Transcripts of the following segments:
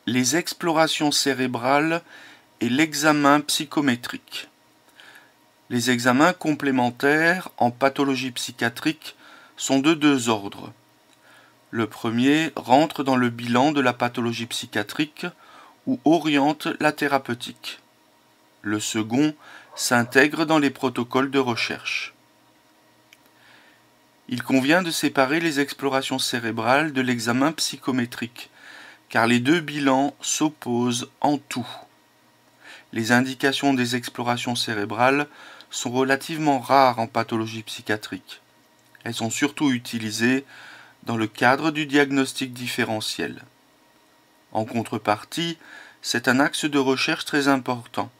Les explorations cérébrales et l'examen psychométrique. Les examens complémentaires en pathologie psychiatrique sont de deux ordres. Le premier rentre dans le bilan de la pathologie psychiatrique ou oriente la thérapeutique. Le second s'intègre dans les protocoles de recherche. Il convient de séparer les explorations cérébrales de l'examen psychométrique, car les deux bilans s'opposent en tout. Les indications des explorations cérébrales sont relativement rares en pathologie psychiatrique. Elles sont surtout utilisées dans le cadre du diagnostic différentiel. En contrepartie, c'est un axe de recherche très important.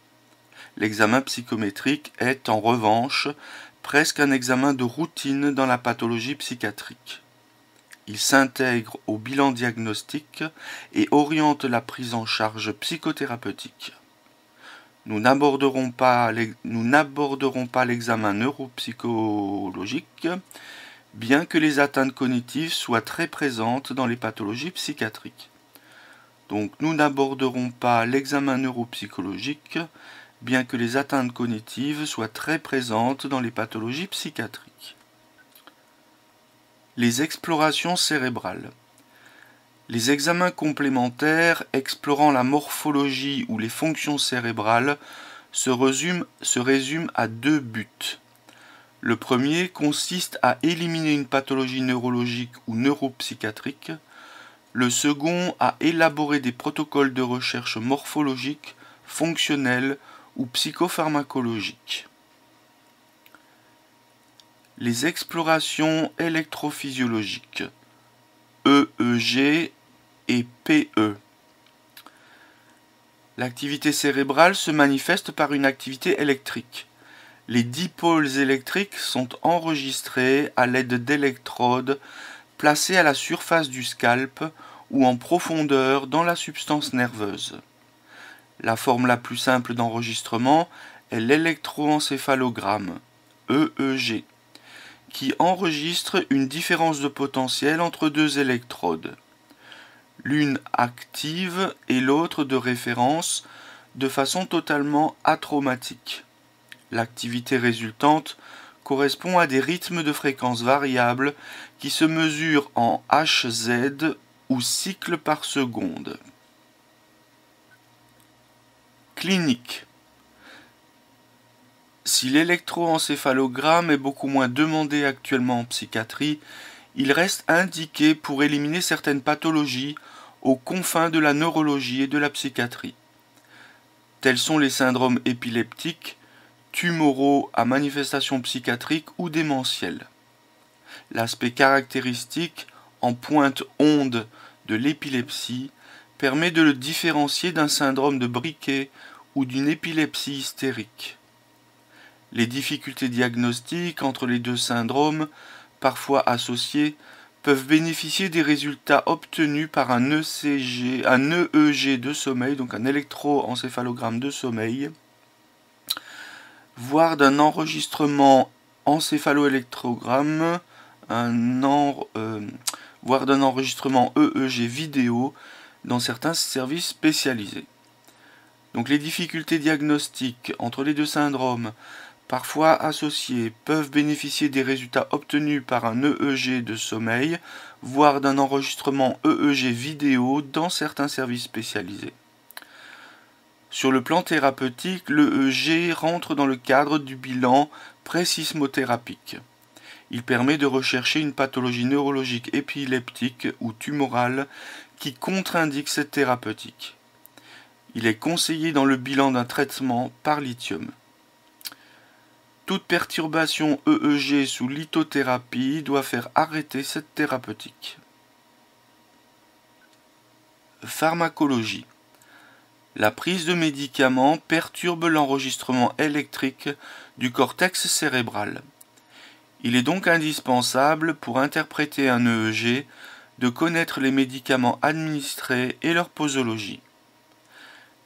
L'examen psychométrique est, en revanche, presque un examen de routine dans la pathologie psychiatrique. Il s'intègre au bilan diagnostique et oriente la prise en charge psychothérapeutique. Nous n'aborderons pas l'examen neuropsychologique, bien que les atteintes cognitives soient très présentes dans les pathologies psychiatriques. Donc nous n'aborderons pas l'examen neuropsychologique, bien que les atteintes cognitives soient très présentes dans les pathologies psychiatriques. Les explorations cérébrales. Les examens complémentaires explorant la morphologie ou les fonctions cérébrales se résument à deux buts. Le premier consiste à éliminer une pathologie neurologique ou neuropsychiatrique. Le second à élaborer des protocoles de recherche morphologiques, fonctionnels ou psychopharmacologiques. Les explorations électrophysiologiques, EEG et PE. L'activité cérébrale se manifeste par une activité électrique. Les dipôles électriques sont enregistrés à l'aide d'électrodes placées à la surface du scalp ou en profondeur dans la substance nerveuse. La forme la plus simple d'enregistrement est l'électroencéphalogramme, EEG, qui enregistre une différence de potentiel entre deux électrodes, l'une active et l'autre de référence, de façon totalement achromatique. L'activité résultante correspond à des rythmes de fréquence variables qui se mesurent en Hz ou cycles par seconde. Clinique. Si l'électroencéphalogramme est beaucoup moins demandé actuellement en psychiatrie, il reste indiqué pour éliminer certaines pathologies aux confins de la neurologie et de la psychiatrie. Tels sont les syndromes épileptiques, tumoraux à manifestation psychiatrique ou démentielle. L'aspect caractéristique en pointe onde de l'épilepsie permet de le différencier d'un syndrome de Briquet ou d'une épilepsie hystérique. Les difficultés diagnostiques entre les deux syndromes, parfois associés, peuvent bénéficier des résultats obtenus par un EEG de sommeil, donc un électroencéphalogramme de sommeil, voire d'un enregistrement encéphaloélectrogramme, voire d'un enregistrement EEG vidéo dans certains services spécialisés. Donc les difficultés diagnostiques entre les deux syndromes, parfois associés, peuvent bénéficier des résultats obtenus par un EEG de sommeil, voire d'un enregistrement EEG vidéo dans certains services spécialisés. Sur le plan thérapeutique, l'EEG rentre dans le cadre du bilan présismothérapique. Il permet de rechercher une pathologie neurologique épileptique ou tumorale qui contre-indique cette thérapeutique. Il est conseillé dans le bilan d'un traitement par lithium. Toute perturbation EEG sous lithothérapie doit faire arrêter cette thérapeutique. Pharmacologie. La prise de médicaments perturbe l'enregistrement électrique du cortex cérébral. Il est donc indispensable pour interpréter un EEG de connaître les médicaments administrés et leur posologie.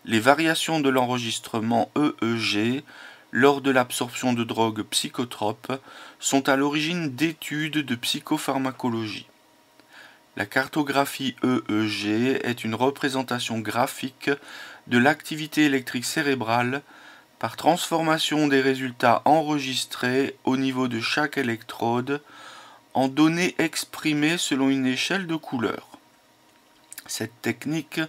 Les variations de l'enregistrement EEG lors de l'absorption de drogues psychotropes sont à l'origine d'études de psychopharmacologie. La cartographie EEG est une représentation graphique de l'activité électrique cérébrale par transformation des résultats enregistrés au niveau de chaque électrode en données exprimées selon une échelle de couleurs. Cette technique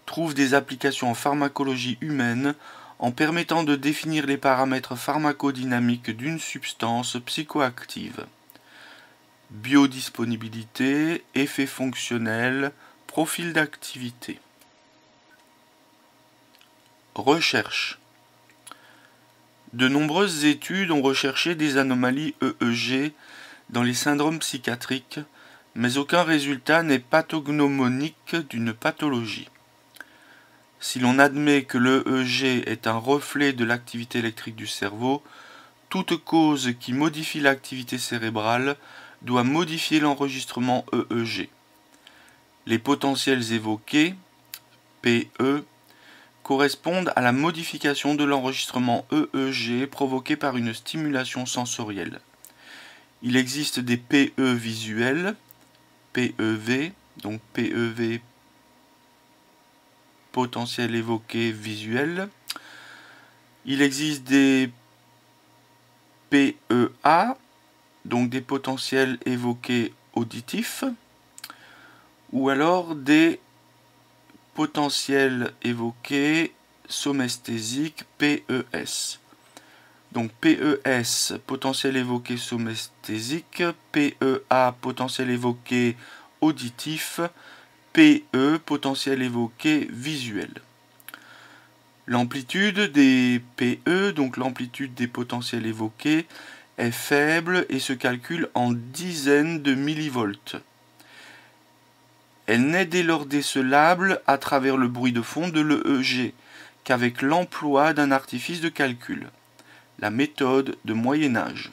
trouve des applications en pharmacologie humaine en permettant de définir les paramètres pharmacodynamiques d'une substance psychoactive. Biodisponibilité, effets fonctionnels, profil d'activité. Recherche. De nombreuses études ont recherché des anomalies EEG dans les syndromes psychiatriques, mais aucun résultat n'est pathognomonique d'une pathologie. Si l'on admet que l'EEG est un reflet de l'activité électrique du cerveau, toute cause qui modifie l'activité cérébrale doit modifier l'enregistrement EEG. Les potentiels évoqués, PE, correspondent à la modification de l'enregistrement EEG provoqué par une stimulation sensorielle. Il existe des PE visuels, PEV, donc PEV, potentiel évoqué visuel. Il existe des PEA, donc des potentiels évoqués auditifs, ou alors des potentiels évoqués somesthésiques, PES. Donc PES, potentiel évoqué somesthésique, PEA, potentiel évoqué auditif, PE, potentiel évoqué visuel. L'amplitude des PE, donc l'amplitude des potentiels évoqués, est faible et se calcule en dizaines de millivolts. Elle n'est dès lors décelable à travers le bruit de fond de l'EEG qu'avec l'emploi d'un artifice de calcul, la méthode de Moyen-Âge.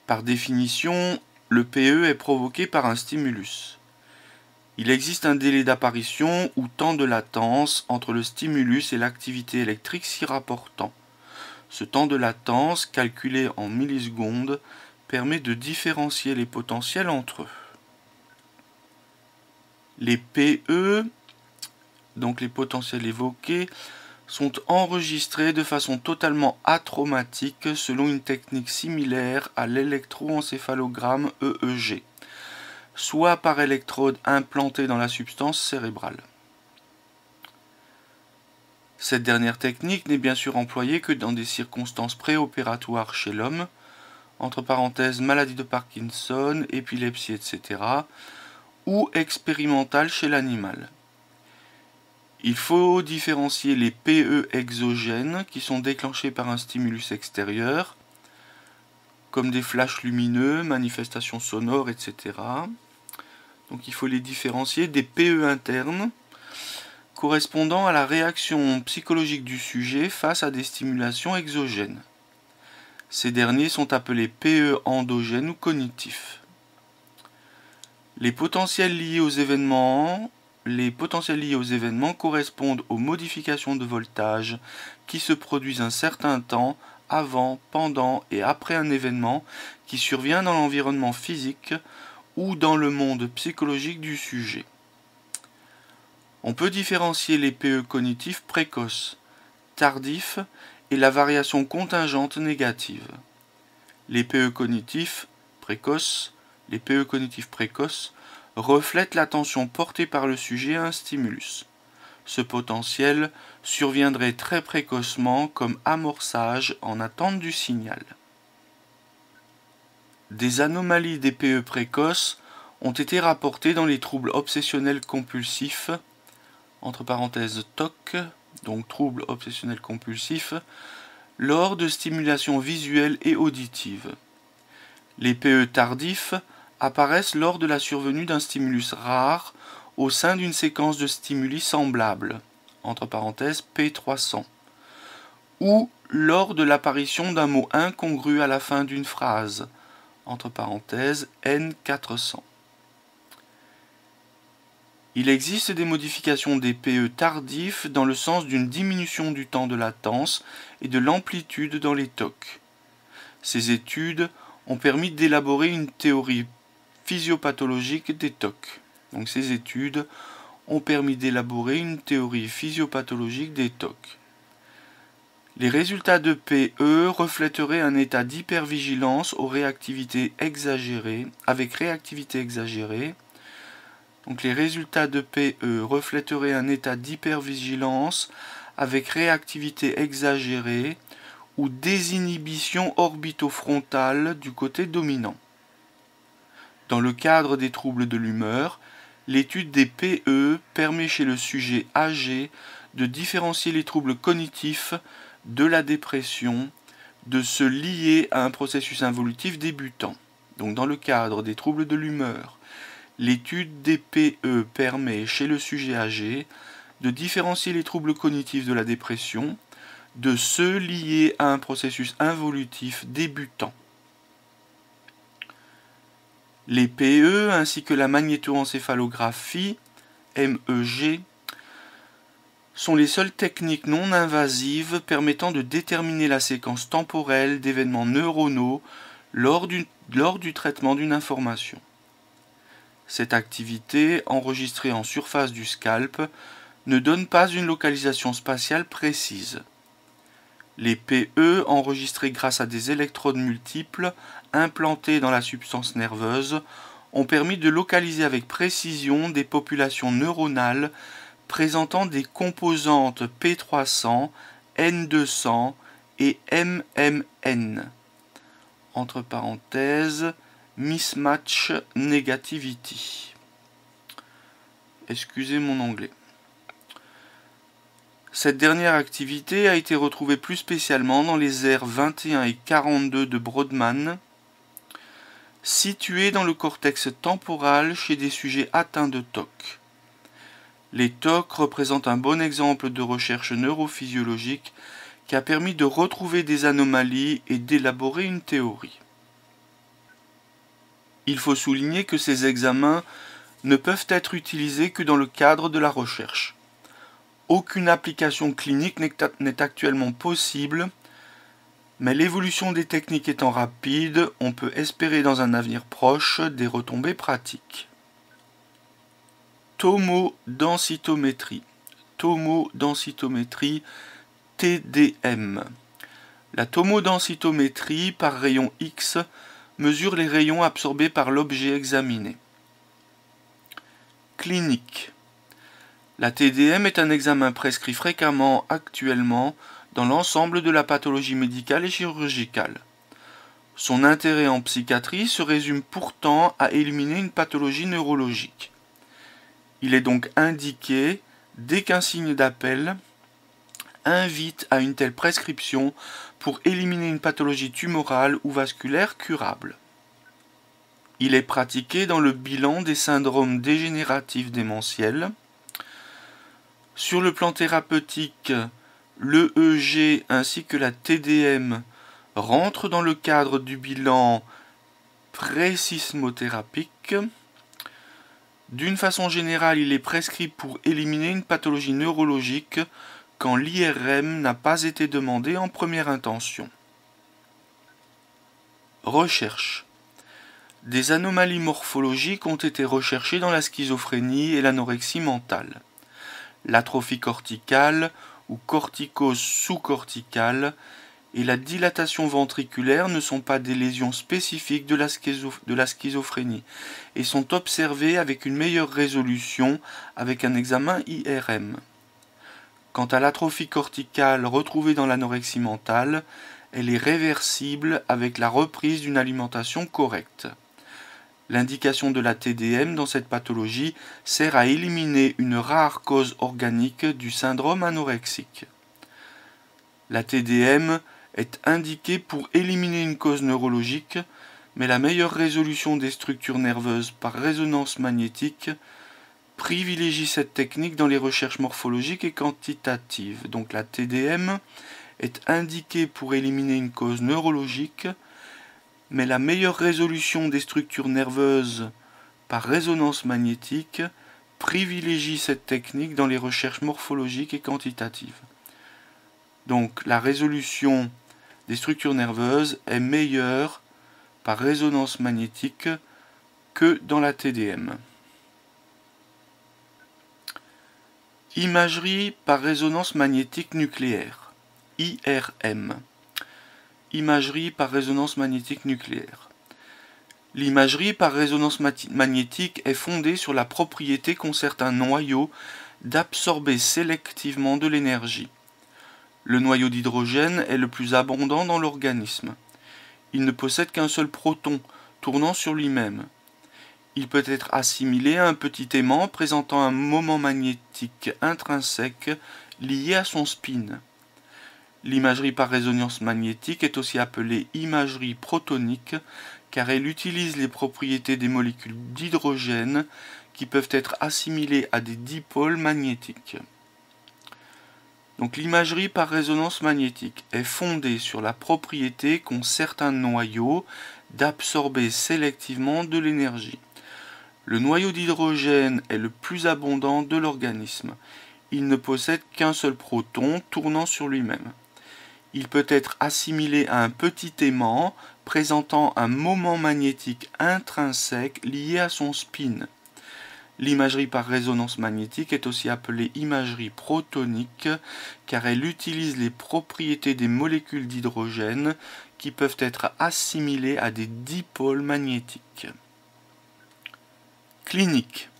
Par définition, le PE est provoqué par un stimulus. Il existe un délai d'apparition ou temps de latence entre le stimulus et l'activité électrique s'y rapportant. Ce temps de latence, calculé en millisecondes, permet de différencier les potentiels entre eux. Les PE, donc les potentiels évoqués, sont enregistrés de façon totalement atraumatique selon une technique similaire à l'électroencéphalogramme EEG, soit par électrode implantée dans la substance cérébrale. Cette dernière technique n'est bien sûr employée que dans des circonstances préopératoires chez l'homme, entre parenthèses maladie de Parkinson, épilepsie, etc., ou expérimentale chez l'animal. Il faut différencier les PE exogènes qui sont déclenchés par un stimulus extérieur, comme des flashs lumineux, manifestations sonores, etc. Donc il faut les différencier des PE internes, correspondant à la réaction psychologique du sujet face à des stimulations exogènes. Ces derniers sont appelés PE endogènes ou cognitifs. Les potentiels liés aux événements correspondent aux modifications de voltage qui se produisent un certain temps avant, pendant et après un événement qui survient dans l'environnement physique ou dans le monde psychologique du sujet. On peut différencier les PE cognitifs précoces, tardifs et la variation contingente négative. Les PE cognitifs précoces reflètent l'attention portée par le sujet à un stimulus. Ce potentiel surviendrait très précocement comme amorçage en attente du signal. Des anomalies des PE précoces ont été rapportées dans les troubles obsessionnels compulsifs, entre parenthèses TOC, donc troubles obsessionnels compulsifs, lors de stimulations visuelles et auditives. Les PE tardifs apparaissent lors de la survenue d'un stimulus rare au sein d'une séquence de stimuli semblables, entre parenthèses P300, ou lors de l'apparition d'un mot incongru à la fin d'une phrase, entre parenthèses N400. Il existe des modifications des PE tardifs dans le sens d'une diminution du temps de latence et de l'amplitude dans les TOC. Ces études ont permis d'élaborer une théorie physiopathologiques des TOC. Donc ces études ont permis d'élaborer une théorie physiopathologique des TOC. Les résultats de PE reflèteraient un état d'hypervigilance avec réactivité exagérée. Donc les résultats de PE reflèteraient un état d'hypervigilance avec réactivité exagérée ou désinhibition orbitofrontale du côté dominant. Dans le cadre des troubles de l'humeur, l'étude des PE permet chez le sujet âgé de différencier les troubles cognitifs de la dépression, de se lier à un processus involutif débutant. Donc dans le cadre des troubles de l'humeur, l'étude des PE permet chez le sujet âgé de différencier les troubles cognitifs de la dépression, de se lier à un processus involutif débutant. Les PE ainsi que la magnétoencéphalographie, MEG, sont les seules techniques non invasives permettant de déterminer la séquence temporelle d'événements neuronaux lors du traitement d'une information. Cette activité, enregistrée en surface du scalp, ne donne pas une localisation spatiale précise. Les PE, enregistrés grâce à des électrodes multiples implantées dans la substance nerveuse, ont permis de localiser avec précision des populations neuronales présentant des composantes P300, N200 et MMN. Entre parenthèses, mismatch negativity. Excusez mon anglais. Cette dernière activité a été retrouvée plus spécialement dans les aires 21 et 42 de Brodmann, situées dans le cortex temporal chez des sujets atteints de TOC. Les TOC représentent un bon exemple de recherche neurophysiologique qui a permis de retrouver des anomalies et d'élaborer une théorie. Il faut souligner que ces examens ne peuvent être utilisés que dans le cadre de la recherche. Aucune application clinique n'est actuellement possible, mais l'évolution des techniques étant rapide, on peut espérer dans un avenir proche des retombées pratiques. Tomodensitométrie. Tomodensitométrie TDM. La tomodensitométrie par rayon X mesure les rayons absorbés par l'objet examiné. Clinique. La TDM est un examen prescrit fréquemment actuellement dans l'ensemble de la pathologie médicale et chirurgicale. Son intérêt en psychiatrie se résume pourtant à éliminer une pathologie neurologique. Il est donc indiqué dès qu'un signe d'appel invite à une telle prescription pour éliminer une pathologie tumorale ou vasculaire curable. Il est pratiqué dans le bilan des syndromes dégénératifs démentiels. Sur le plan thérapeutique, l'EEG ainsi que la TDM rentrent dans le cadre du bilan présismothérapique. D'une façon générale, il est prescrit pour éliminer une pathologie neurologique quand l'IRM n'a pas été demandé en première intention. Recherche. Des anomalies morphologiques ont été recherchées dans la schizophrénie et l'anorexie mentale. L'atrophie corticale ou corticose sous-corticale et la dilatation ventriculaire ne sont pas des lésions spécifiques de la schizophrénie et sont observées avec une meilleure résolution avec un examen IRM. Quant à l'atrophie corticale retrouvée dans l'anorexie mentale, elle est réversible avec la reprise d'une alimentation correcte. L'indication de la TDM dans cette pathologie sert à éliminer une rare cause organique du syndrome anorexique. La TDM est indiquée pour éliminer une cause neurologique, mais la meilleure résolution des structures nerveuses par résonance magnétique privilégie cette technique dans les recherches morphologiques et quantitatives. Donc la TDM est indiquée pour éliminer une cause neurologique, mais la meilleure résolution des structures nerveuses par résonance magnétique privilégie cette technique dans les recherches morphologiques et quantitatives. Donc la résolution des structures nerveuses est meilleure par résonance magnétique que dans la TDM. Imagerie par résonance magnétique nucléaire, IRM. Imagerie par résonance magnétique nucléaire. L'imagerie par résonance magnétique est fondée sur la propriété qu'ont certains noyaux d'absorber sélectivement de l'énergie. Le noyau d'hydrogène est le plus abondant dans l'organisme. Il ne possède qu'un seul proton, tournant sur lui-même. Il peut être assimilé à un petit aimant présentant un moment magnétique intrinsèque lié à son spin. L'imagerie par résonance magnétique est aussi appelée imagerie protonique car elle utilise les propriétés des molécules d'hydrogène qui peuvent être assimilées à des dipôles magnétiques. Donc l'imagerie par résonance magnétique est fondée sur la propriété qu'ont certains noyaux d'absorber sélectivement de l'énergie. Le noyau d'hydrogène est le plus abondant de l'organisme. Il ne possède qu'un seul proton tournant sur lui-même. Il peut être assimilé à un petit aimant présentant un moment magnétique intrinsèque lié à son spin. L'imagerie par résonance magnétique est aussi appelée imagerie protonique car elle utilise les propriétés des molécules d'hydrogène qui peuvent être assimilées à des dipôles magnétiques. Clinique.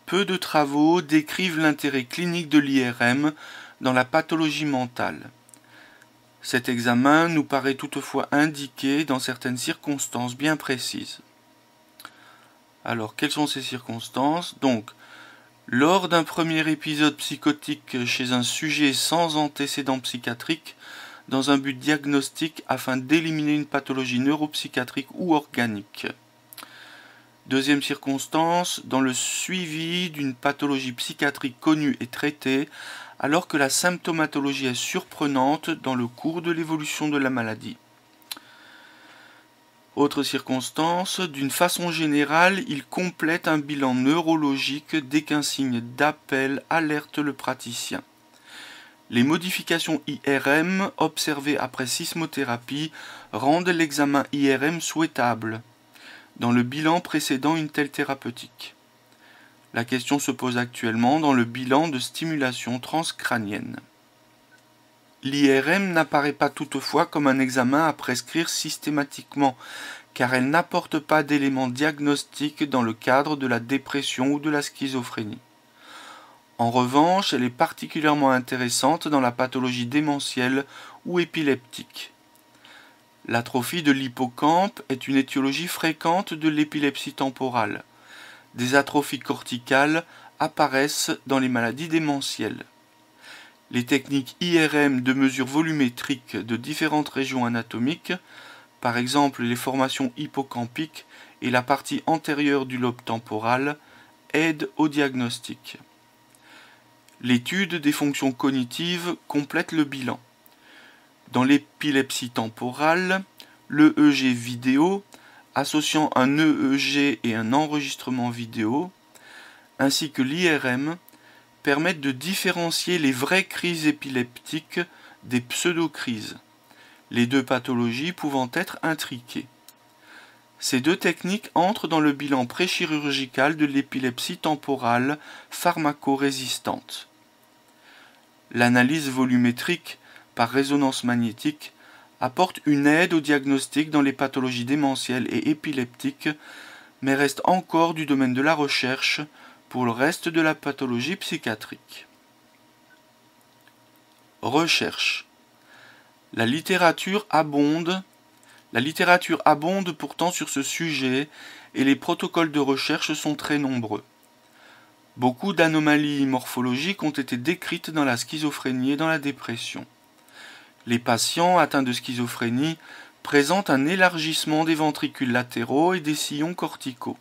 Peu de travaux décrivent l'intérêt clinique de l'IRM dans la pathologie mentale. Cet examen nous paraît toutefois indiqué dans certaines circonstances bien précises. Alors, quelles sont ces circonstances? Donc, lors d'un premier épisode psychotique chez un sujet sans antécédent psychiatrique, dans un but diagnostique afin d'éliminer une pathologie neuropsychiatrique ou organique. Deuxième circonstance, dans le suivi d'une pathologie psychiatrique connue et traitée, alors que la symptomatologie est surprenante dans le cours de l'évolution de la maladie. Autre circonstance, d'une façon générale, il complète un bilan neurologique dès qu'un signe d'appel alerte le praticien. Les modifications IRM observées après sismothérapie rendent l'examen IRM souhaitable dans le bilan précédant une telle thérapeutique. La question se pose actuellement dans le bilan de stimulation transcrânienne. L'IRM n'apparaît pas toutefois comme un examen à prescrire systématiquement, car elle n'apporte pas d'éléments diagnostiques dans le cadre de la dépression ou de la schizophrénie. En revanche, elle est particulièrement intéressante dans la pathologie démentielle ou épileptique. L'atrophie de l'hippocampe est une étiologie fréquente de l'épilepsie temporale. Des atrophies corticales apparaissent dans les maladies démentielles. Les techniques IRM de mesure volumétrique de différentes régions anatomiques, par exemple les formations hippocampiques et la partie antérieure du lobe temporal, aident au diagnostic. L'étude des fonctions cognitives complète le bilan. Dans l'épilepsie temporale, l'EEG vidéo, associant un EEG et un enregistrement vidéo, ainsi que l'IRM, permettent de différencier les vraies crises épileptiques des pseudo-crises, les deux pathologies pouvant être intriquées. Ces deux techniques entrent dans le bilan préchirurgical de l'épilepsie temporale pharmacorésistante. L'analyse volumétrique par résonance magnétique apporte une aide au diagnostic dans les pathologies démentielles et épileptiques, mais reste encore du domaine de la recherche pour le reste de la pathologie psychiatrique. Recherche. La littérature abonde pourtant sur ce sujet et les protocoles de recherche sont très nombreux. Beaucoup d'anomalies morphologiques ont été décrites dans la schizophrénie et dans la dépression. Les patients atteints de schizophrénie présentent un élargissement des ventricules latéraux et des sillons corticaux.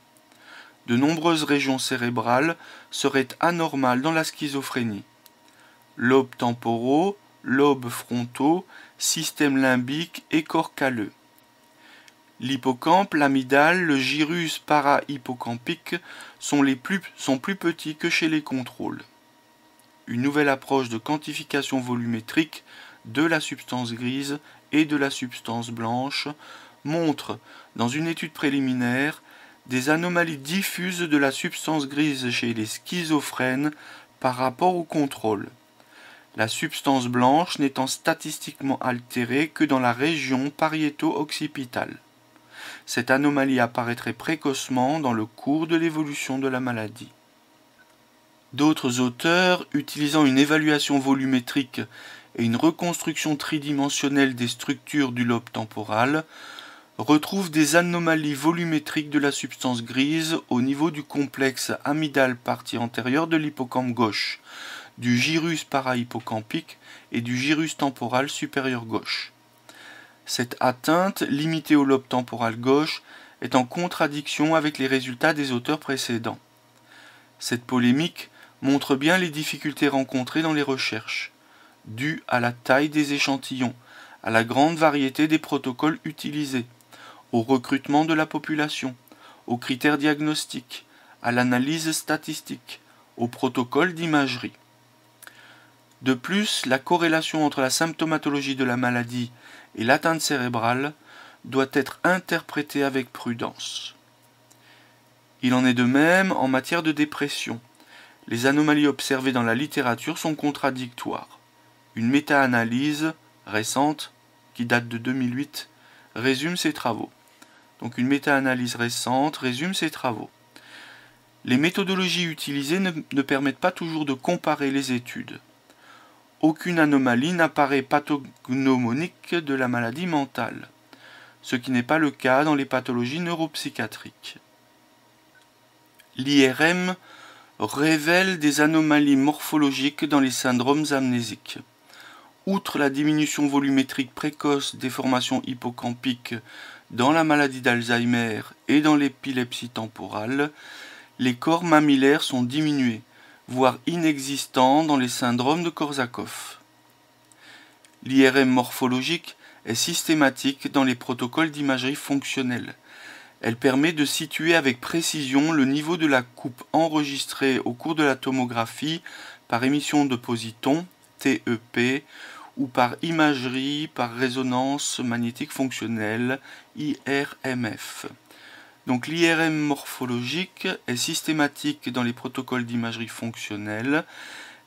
De nombreuses régions cérébrales seraient anormales dans la schizophrénie. Lobes temporaux, lobes frontaux, système limbique et corps calleux. L'hippocampe, l'amygdale, le gyrus para-hippocampique sont plus petits que chez les contrôles. Une nouvelle approche de quantification volumétrique de la substance grise et de la substance blanche montre, dans une étude préliminaire, des anomalies diffuses de la substance grise chez les schizophrènes par rapport au contrôle, la substance blanche n'étant statistiquement altérée que dans la région pariéto-occipitale. Cette anomalie apparaîtrait précocement dans le cours de l'évolution de la maladie. D'autres auteurs, utilisant une évaluation volumétrique et une reconstruction tridimensionnelle des structures du lobe temporal, retrouvent des anomalies volumétriques de la substance grise au niveau du complexe amygdale partie antérieure de l'hippocampe gauche, du gyrus parahippocampique et du gyrus temporal supérieur gauche. Cette atteinte, limitée au lobe temporal gauche, est en contradiction avec les résultats des auteurs précédents. Cette polémique montre bien les difficultés rencontrées dans les recherches, dues à la taille des échantillons, à la grande variété des protocoles utilisés, au recrutement de la population, aux critères diagnostiques, à l'analyse statistique, aux protocoles d'imagerie. De plus, la corrélation entre la symptomatologie de la maladie et l'atteinte cérébrale doit être interprétée avec prudence. Il en est de même en matière de dépression. Les anomalies observées dans la littérature sont contradictoires. Une méta-analyse récente, qui date de 2008, résume ces travaux. Donc une méta-analyse récente résume ces travaux. Les méthodologies utilisées ne permettent pas toujours de comparer les études. Aucune anomalie n'apparaît pathognomonique de la maladie mentale, ce qui n'est pas le cas dans les pathologies neuropsychiatriques. L'IRM révèle des anomalies morphologiques dans les syndromes amnésiques. Outre la diminution volumétrique précoce des formations hippocampiques dans la maladie d'Alzheimer et dans l'épilepsie temporale, les corps mammillaires sont diminués, voire inexistants dans les syndromes de Korsakoff. L'IRM morphologique est systématique dans les protocoles d'imagerie fonctionnelle. Elle permet de situer avec précision le niveau de la coupe enregistrée au cours de la tomographie par émission de positons, TEP, ou par imagerie par résonance magnétique fonctionnelle, IRMF. Donc l'IRM morphologique est systématique dans les protocoles d'imagerie fonctionnelle.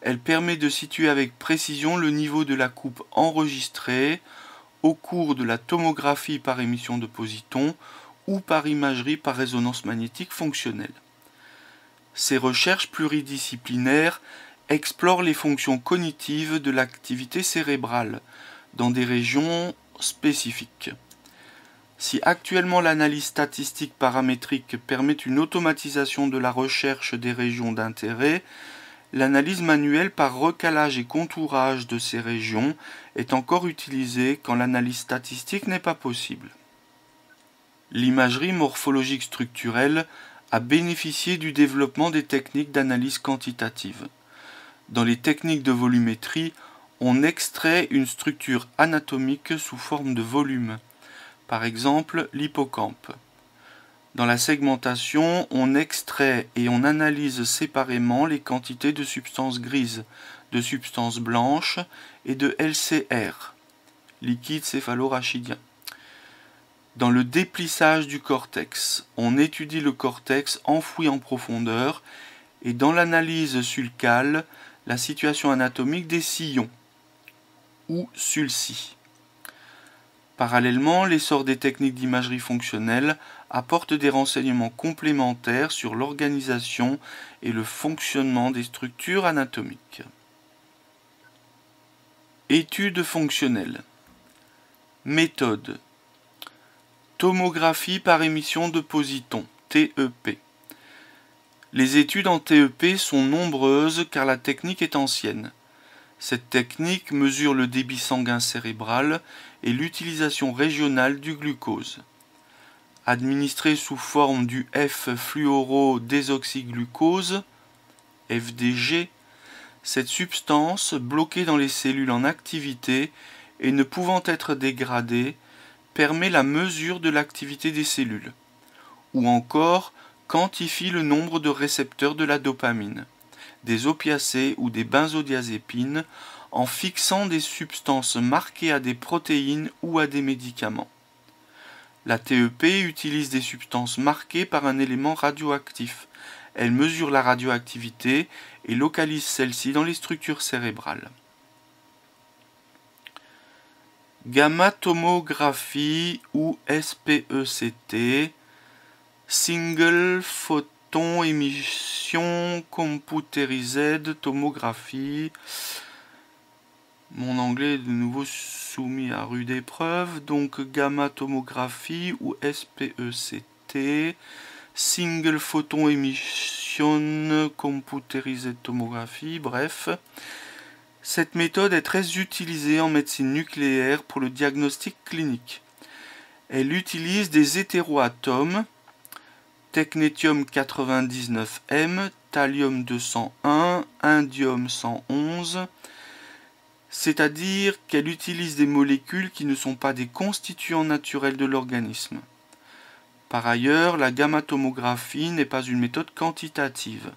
Elle permet de situer avec précision le niveau de la coupe enregistrée au cours de la tomographie par émission de positons ou par imagerie par résonance magnétique fonctionnelle. Ces recherches pluridisciplinaires explorent les fonctions cognitives de l'activité cérébrale dans des régions spécifiques. Si actuellement l'analyse statistique paramétrique permet une automatisation de la recherche des régions d'intérêt, l'analyse manuelle par recalage et contourage de ces régions est encore utilisée quand l'analyse statistique n'est pas possible. L'imagerie morphologique structurelle a bénéficié du développement des techniques d'analyse quantitative. Dans les techniques de volumétrie, on extrait une structure anatomique sous forme de volume, par exemple l'hippocampe. Dans la segmentation, on extrait et on analyse séparément les quantités de substances grises, de substances blanches et de LCR, liquide céphalorachidien. Dans le déplissage du cortex, on étudie le cortex enfoui en profondeur et dans l'analyse sulcale, la situation anatomique des sillons, ou sulci. Parallèlement, l'essor des techniques d'imagerie fonctionnelle apporte des renseignements complémentaires sur l'organisation et le fonctionnement des structures anatomiques. Études fonctionnelles. Méthode. Tomographie par émission de positons, TEP. Les études en TEP sont nombreuses car la technique est ancienne. Cette technique mesure le débit sanguin cérébral et l'utilisation régionale du glucose. Administrée sous forme du F-fluorodésoxyglucose, FDG, cette substance, bloquée dans les cellules en activité et ne pouvant être dégradée, permet la mesure de l'activité des cellules, ou encore quantifie le nombre de récepteurs de la dopamine, des opiacés ou des benzodiazépines en fixant des substances marquées à des protéines ou à des médicaments. La TEP utilise des substances marquées par un élément radioactif. Elle mesure la radioactivité et localise celle-ci dans les structures cérébrales. Gamma-tomographie ou SPECT, Single Photon Emission Computerized Tomography. Mon anglais est de nouveau soumis à rude épreuve, donc gamma-tomographie ou SPECT, Single Photon Emission Computerized Tomography, bref. Cette méthode est très utilisée en médecine nucléaire pour le diagnostic clinique. Elle utilise des hétéroatomes, technétium 99M, thallium 201, indium 111, c'est-à-dire qu'elle utilise des molécules qui ne sont pas des constituants naturels de l'organisme. Par ailleurs, la gammatomographie n'est pas une méthode quantitative.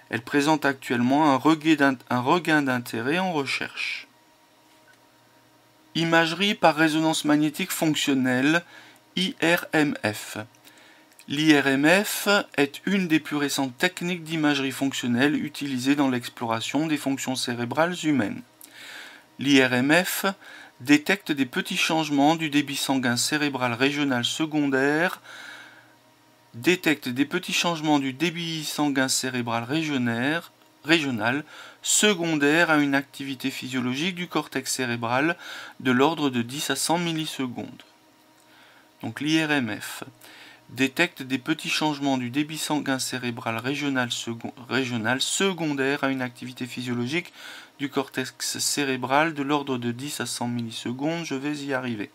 Elle présente actuellement un regain d'intérêt en recherche. Imagerie par résonance magnétique fonctionnelle, IRMF. L'IRMF est une des plus récentes techniques d'imagerie fonctionnelle utilisées dans l'exploration des fonctions cérébrales humaines. L'IRMF détecte des petits changements du débit sanguin cérébral régional secondaire, régional secondaire à une activité physiologique du cortex cérébral de l'ordre de 10 à 100 millisecondes. Donc l'IRMF détecte des petits changements du débit sanguin cérébral régional secondaire à une activité physiologique du cortex cérébral de l'ordre de 10 à 100 millisecondes, je vais y arriver.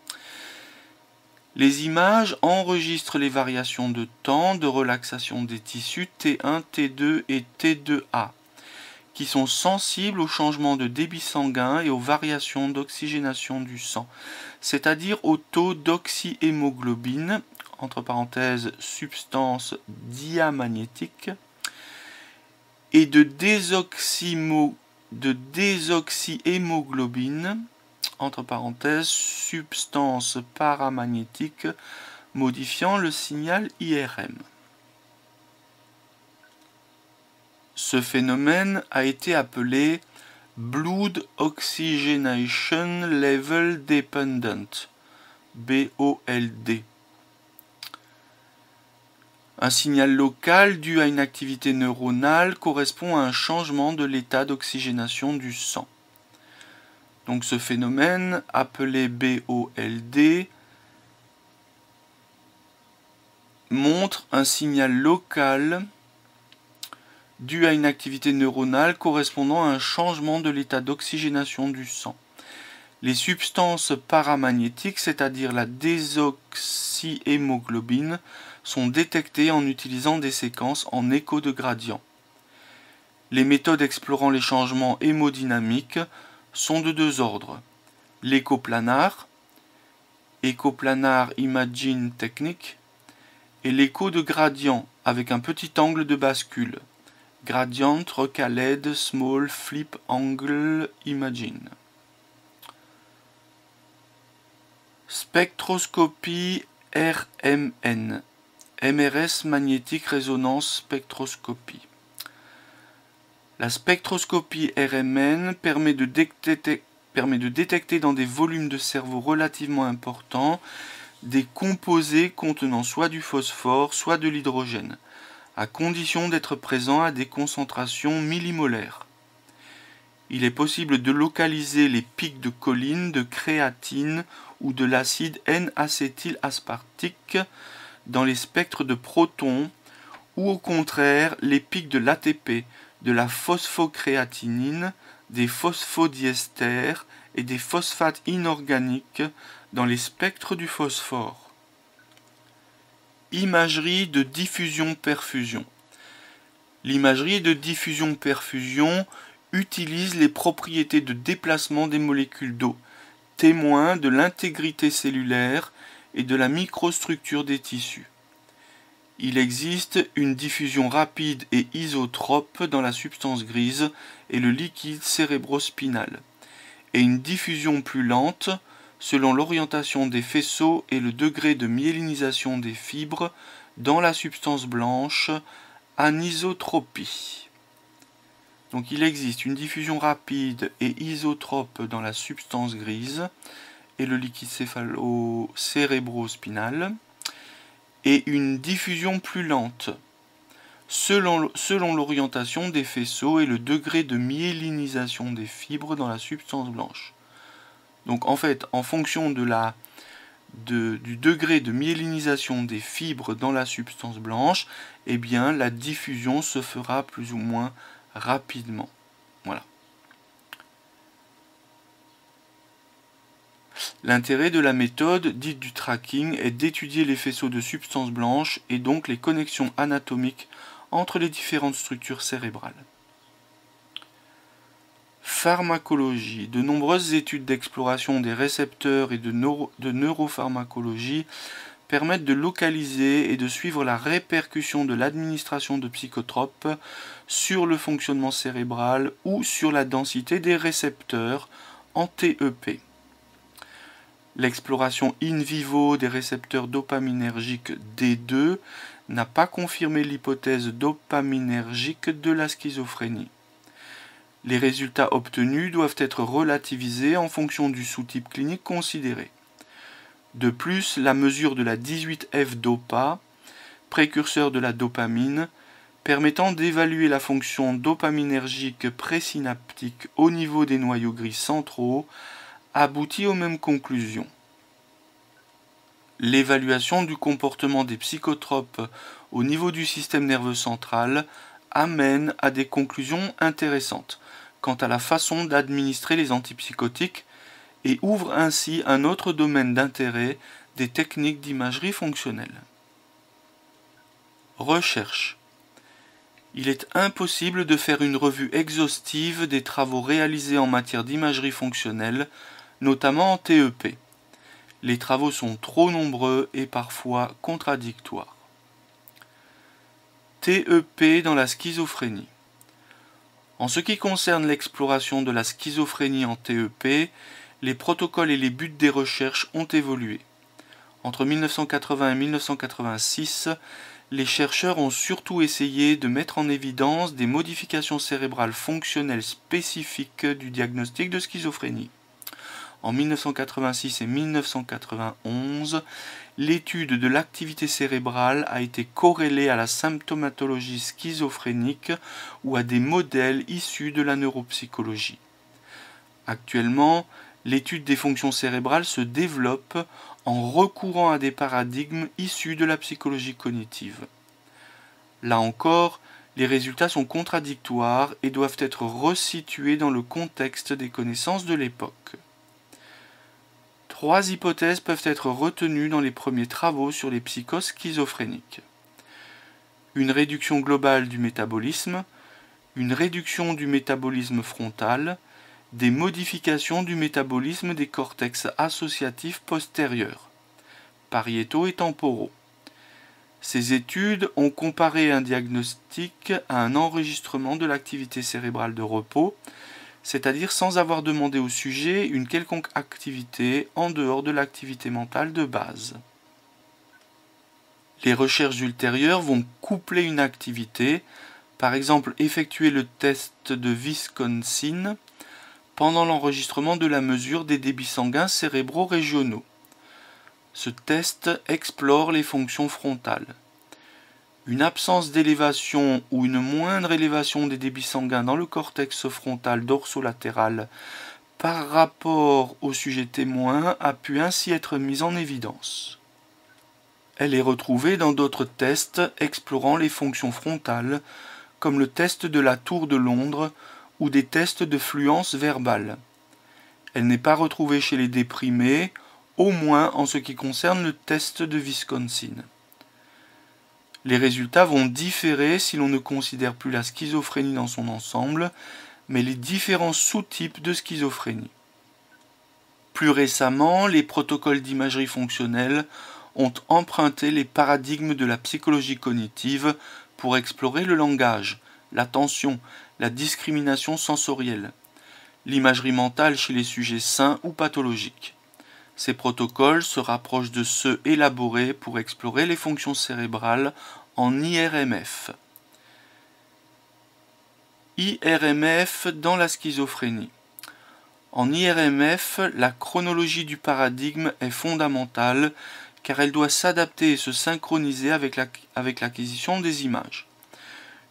Les images enregistrent les variations de temps de relaxation des tissus T1, T2 et T2A, qui sont sensibles aux changements de débit sanguin et aux variations d'oxygénation du sang, c'est-à-dire au taux d'oxyhémoglobine, entre parenthèses substance diamagnétique, et de désoxyhémoglobine, entre parenthèses substance paramagnétique, modifiant le signal IRM. Ce phénomène a été appelé Blood Oxygenation Level Dependent, BOLD. Un signal local dû à une activité neuronale correspond à un changement de l'état d'oxygénation du sang. Donc ce phénomène, appelé BOLD, montre un signal local dû à une activité neuronale correspondant à un changement de l'état d'oxygénation du sang. Les substances paramagnétiques, c'est-à-dire la désoxyhémoglobine, sont détectées en utilisant des séquences en écho de gradient. Les méthodes explorant les changements hémodynamiques sont de deux ordres. L'écho-planar, Imaging Technique, et l'écho de gradient avec un petit angle de bascule, Gradient Recaled Small Flip Angle Imaging. Spectroscopie RMN, MRS Magnetic Resonance Spectroscopy. La spectroscopie RMN permet de détecter dans des volumes de cerveau relativement importants des composés contenant soit du phosphore, soit de l'hydrogène, à condition d'être présents à des concentrations millimolaires. Il est possible de localiser les pics de choline, de créatine ou de l'acide N-acétylaspartique dans les spectres de protons ou au contraire les pics de l'ATP, de la phosphocréatinine, des phosphodiesters et des phosphates inorganiques dans les spectres du phosphore. Imagerie de diffusion-perfusion. L'imagerie de diffusion-perfusion utilise les propriétés de déplacement des molécules d'eau, témoin de l'intégrité cellulaire et de la microstructure des tissus. Il existe une diffusion rapide et isotrope dans la substance grise et le liquide cérébrospinal, et une diffusion plus lente, selon l'orientation des faisceaux et le degré de myélinisation des fibres dans la substance blanche, anisotropie. Donc il existe une diffusion rapide et isotrope dans la substance grise et le liquide cérébro-spinal, et une diffusion plus lente, selon l'orientation des faisceaux et le degré de myélinisation des fibres dans la substance blanche. Donc en fait, en fonction du degré de myélinisation des fibres dans la substance blanche, eh bien la diffusion se fera plus ou moins rapidement. Voilà. L'intérêt de la méthode dite du tracking est d'étudier les faisceaux de substances blanches et donc les connexions anatomiques entre les différentes structures cérébrales. Pharmacologie. De nombreuses études d'exploration des récepteurs et de neuropharmacologie permettent de localiser et de suivre la répercussion de l'administration de psychotropes sur le fonctionnement cérébral ou sur la densité des récepteurs en TEP. L'exploration in vivo des récepteurs dopaminergiques D2 n'a pas confirmé l'hypothèse dopaminergique de la schizophrénie. Les résultats obtenus doivent être relativisés en fonction du sous-type clinique considéré. De plus, la mesure de la 18F-dopa, précurseur de la dopamine, permettant d'évaluer la fonction dopaminergique présynaptique au niveau des noyaux gris centraux, aboutit aux mêmes conclusions. L'évaluation du comportement des psychotropes au niveau du système nerveux central amène à des conclusions intéressantes quant à la façon d'administrer les antipsychotiques et ouvre ainsi un autre domaine d'intérêt des techniques d'imagerie fonctionnelle. Recherche. Il est impossible de faire une revue exhaustive des travaux réalisés en matière d'imagerie fonctionnelle, notamment en TEP. Les travaux sont trop nombreux et parfois contradictoires. TEP dans la schizophrénie. En ce qui concerne l'exploration de la schizophrénie en TEP, les protocoles et les buts des recherches ont évolué. Entre 1980 et 1986, les chercheurs ont surtout essayé de mettre en évidence des modifications cérébrales fonctionnelles spécifiques du diagnostic de schizophrénie. En 1986 et 1991, l'étude de l'activité cérébrale a été corrélée à la symptomatologie schizophrénique ou à des modèles issus de la neuropsychologie. Actuellement, l'étude des fonctions cérébrales se développe en recourant à des paradigmes issus de la psychologie cognitive. Là encore, les résultats sont contradictoires et doivent être resitués dans le contexte des connaissances de l'époque. 3 hypothèses peuvent être retenues dans les premiers travaux sur les psychoses schizophréniques. Une réduction globale du métabolisme, une réduction du métabolisme frontal, des modifications du métabolisme des cortex associatifs postérieurs, pariétaux et temporaux. Ces études ont comparé un diagnostic à un enregistrement de l'activité cérébrale de repos, c'est-à-dire sans avoir demandé au sujet une quelconque activité en dehors de l'activité mentale de base. Les recherches ultérieures vont coupler une activité, par exemple effectuer le test de Wisconsin pendant l'enregistrement de la mesure des débits sanguins cérébraux régionaux. Ce test explore les fonctions frontales. Une absence d'élévation ou une moindre élévation des débits sanguins dans le cortex frontal dorsolatéral par rapport au sujet témoin a pu ainsi être mise en évidence. Elle est retrouvée dans d'autres tests explorant les fonctions frontales, comme le test de la Tour de Londres ou des tests de fluence verbale. Elle n'est pas retrouvée chez les déprimés, au moins en ce qui concerne le test de Wisconsin. Les résultats vont différer si l'on ne considère plus la schizophrénie dans son ensemble, mais les différents sous-types de schizophrénie. Plus récemment, les protocoles d'imagerie fonctionnelle ont emprunté les paradigmes de la psychologie cognitive pour explorer le langage, l'attention, la discrimination sensorielle, l'imagerie mentale chez les sujets sains ou pathologiques. Ces protocoles se rapprochent de ceux élaborés pour explorer les fonctions cérébrales en IRMF. IRMF dans la schizophrénie. En IRMF, la chronologie du paradigme est fondamentale car elle doit s'adapter et se synchroniser avec l'acquisition des images.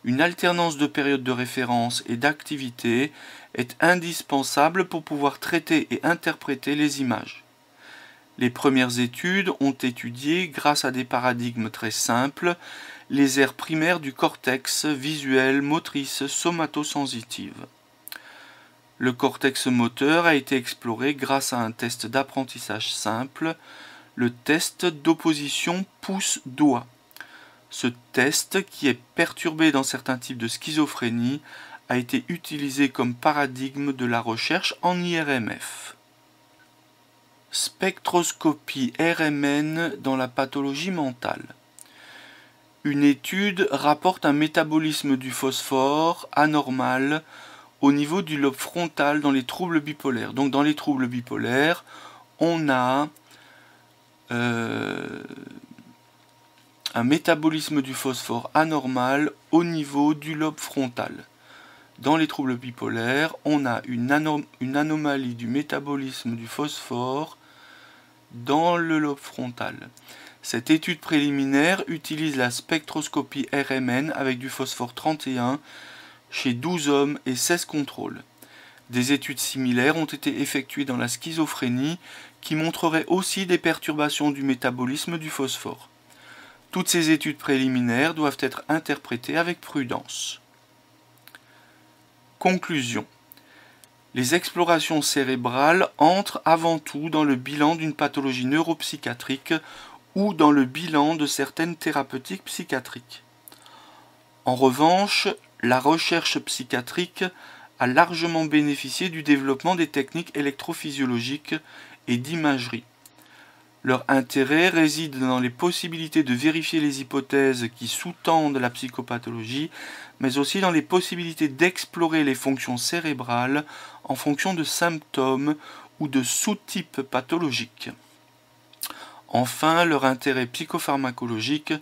Une alternance de périodes de référence et d'activité est indispensable pour pouvoir traiter et interpréter les images. Les premières études ont étudié, grâce à des paradigmes très simples, les aires primaires du cortex visuel, motrice, somato-sensitive. Le cortex moteur a été exploré grâce à un test d'apprentissage simple, le test d'opposition pouce-doigt. Ce test, qui est perturbé dans certains types de schizophrénie, a été utilisé comme paradigme de la recherche en IRMF. Spectroscopie RMN dans la pathologie mentale. Une étude rapporte un métabolisme du phosphore anormal au niveau du lobe frontal dans les troubles bipolaires. Donc dans les troubles bipolaires, on a un métabolisme du phosphore anormal au niveau du lobe frontal. Dans les troubles bipolaires, on a une anomalie du métabolisme du phosphore dans le lobe frontal. Cette étude préliminaire utilise la spectroscopie RMN avec du phosphore 31 chez 12 hommes et 16 contrôles. Des études similaires ont été effectuées dans la schizophrénie qui montreraient aussi des perturbations du métabolisme du phosphore. Toutes ces études préliminaires doivent être interprétées avec prudence. Conclusion. Les explorations cérébrales entrent avant tout dans le bilan d'une pathologie neuropsychiatrique ou dans le bilan de certaines thérapeutiques psychiatriques. En revanche, la recherche psychiatrique a largement bénéficié du développement des techniques électrophysiologiques et d'imagerie. Leur intérêt réside dans les possibilités de vérifier les hypothèses qui sous-tendent la psychopathologie, mais aussi dans les possibilités d'explorer les fonctions cérébrales en fonction de symptômes ou de sous-types pathologiques. Enfin, leur intérêt psychopharmacologique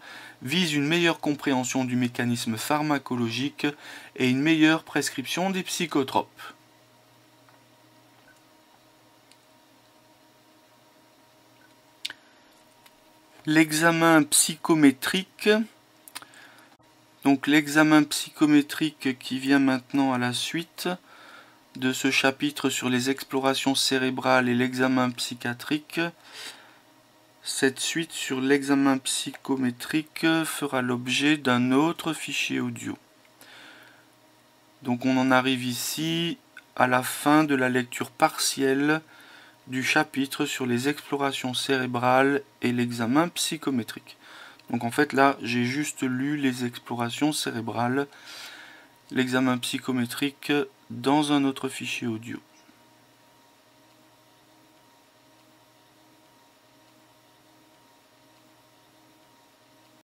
vise une meilleure compréhension du mécanisme pharmacologique et une meilleure prescription des psychotropes. L'examen psychométrique. Donc l'examen psychométrique qui vient maintenant à la suite de ce chapitre sur les explorations cérébrales et l'examen psychiatrique. Cette suite sur l'examen psychométrique fera l'objet d'un autre fichier audio. Donc on en arrive ici à la fin de la lecture partielle du chapitre sur les explorations cérébrales et l'examen psychométrique. Donc en fait là j'ai juste lu les explorations cérébrales, l'examen psychométrique dans un autre fichier audio.